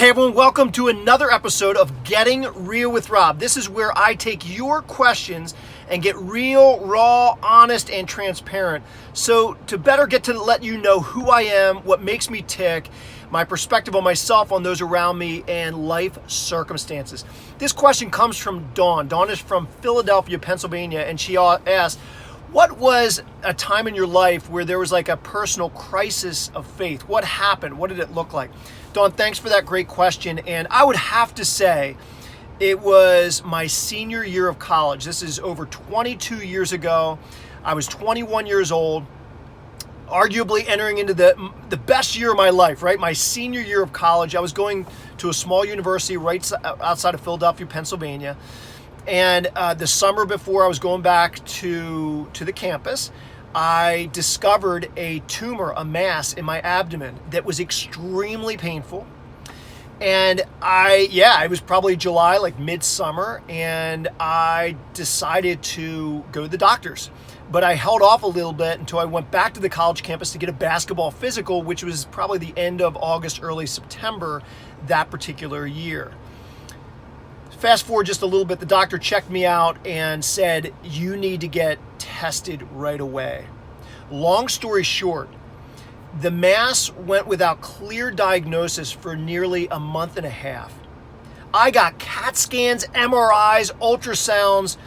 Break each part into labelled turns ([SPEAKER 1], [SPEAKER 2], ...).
[SPEAKER 1] Hey everyone, welcome to another episode of Getting Real with Rob. This is where I take your questions and get real, raw, honest, and transparent. So to better get to let you know who I am, what makes me tick, my perspective on myself, on those around me, and life circumstances. This question comes from Dawn. Dawn is from Philadelphia, Pennsylvania, and she asked, what was a time in your life where there was like a personal crisis of faith? What happened? What did it look like? Dawn, thanks for that great question. And I would have to say it was my senior year of college. This is over 22 years ago. I was 21 years old, arguably entering into the best year of my life, right? My senior year of college. I was going to a small university right outside of Philadelphia, Pennsylvania. And the summer before I was going back to the campus, I discovered a tumor, a mass in my abdomen that was extremely painful. And it was probably July, like midsummer, and I decided to go to the doctors. But I held off a little bit until I went back to the college campus to get a basketball physical, which was probably the end of August, early September that particular year. Fast forward just a little bit, the doctor checked me out and said, you need to get tested right away. Long story short, the mass went without clear diagnosis for nearly a month and a half. I got CAT scans, MRIs, ultrasounds,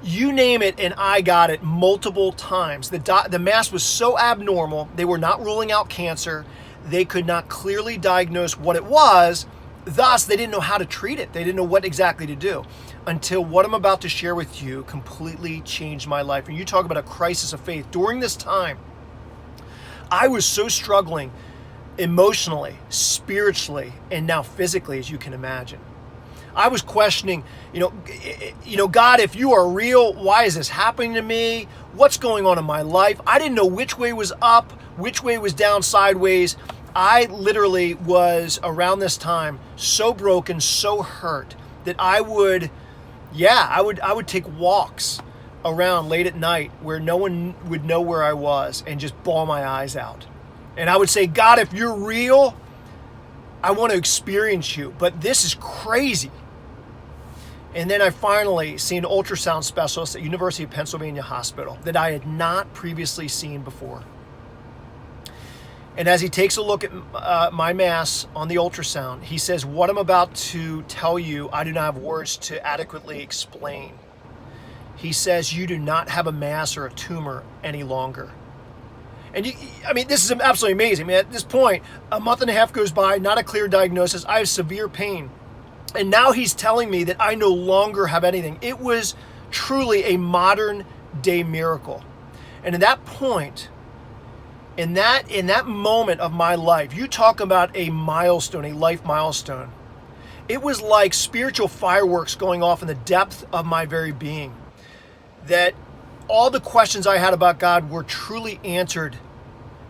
[SPEAKER 1] you name it, and I got it multiple times. The mass was so abnormal, they were not ruling out cancer. They could not clearly diagnose what it was. Thus, they didn't know how to treat it. They didn't know what exactly to do until what I'm about to share with you completely changed my life. And you talk about a crisis of faith. During this time, I was so struggling emotionally, spiritually, and now physically, as you can imagine. I was questioning, God, if you are real, why is this happening to me? What's going on in my life? I didn't know which way was up, which way was down, sideways. I literally was around this time so broken, so hurt that I would take walks around late at night where no one would know where I was and just bawl my eyes out. And I would say, God, if you're real, I want to experience you, but this is crazy. And then I finally seen an ultrasound specialist at University of Pennsylvania Hospital that I had not previously seen before. And as he takes a look at my mass on the ultrasound, he says, what I'm about to tell you, I do not have words to adequately explain. He says, you do not have a mass or a tumor any longer. And this is absolutely amazing. At this point, a month and a half goes by, not a clear diagnosis. I have severe pain. And now he's telling me that I no longer have anything. It was truly a modern day miracle. And at that point, in that moment of my life, you talk about a milestone, a life milestone. It was like spiritual fireworks going off in the depth of my very being. That all the questions I had about God were truly answered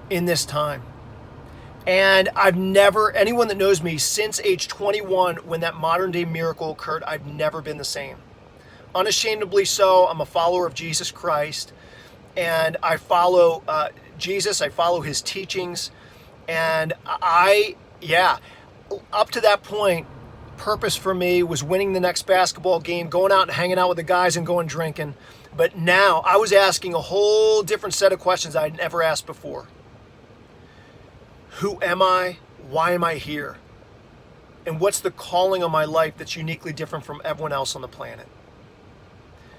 [SPEAKER 1] in this time. And anyone that knows me since age 21, when that modern day miracle occurred, I've never been the same. Unashamedly so, I'm a follower of Jesus Christ. And I follow Jesus, I follow his teachings, and up to that point, purpose for me was winning the next basketball game, going out and hanging out with the guys and going drinking. But now I was asking a whole different set of questions I'd never asked before. Who am I? Why am I here? And what's the calling on my life that's uniquely different from everyone else on the planet?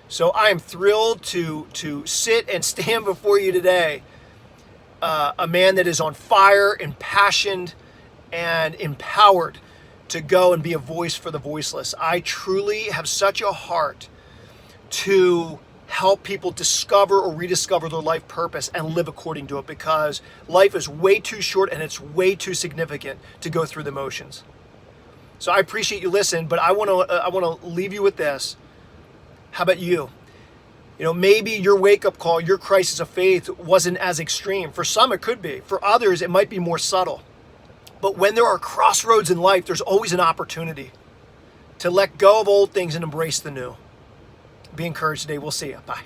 [SPEAKER 1] So I am thrilled to sit and stand before you today, a man that is on fire, impassioned, and empowered to go and be a voice for the voiceless. I truly have such a heart to help people discover or rediscover their life purpose and live according to it, because life is way too short and it's way too significant to go through the motions. So I appreciate you listening, but I want to leave you with this. How about you? Maybe your wake-up call, your crisis of faith wasn't as extreme. For some, it could be. For others, it might be more subtle. But when there are crossroads in life, there's always an opportunity to let go of old things and embrace the new. Be encouraged today. We'll see you. Bye.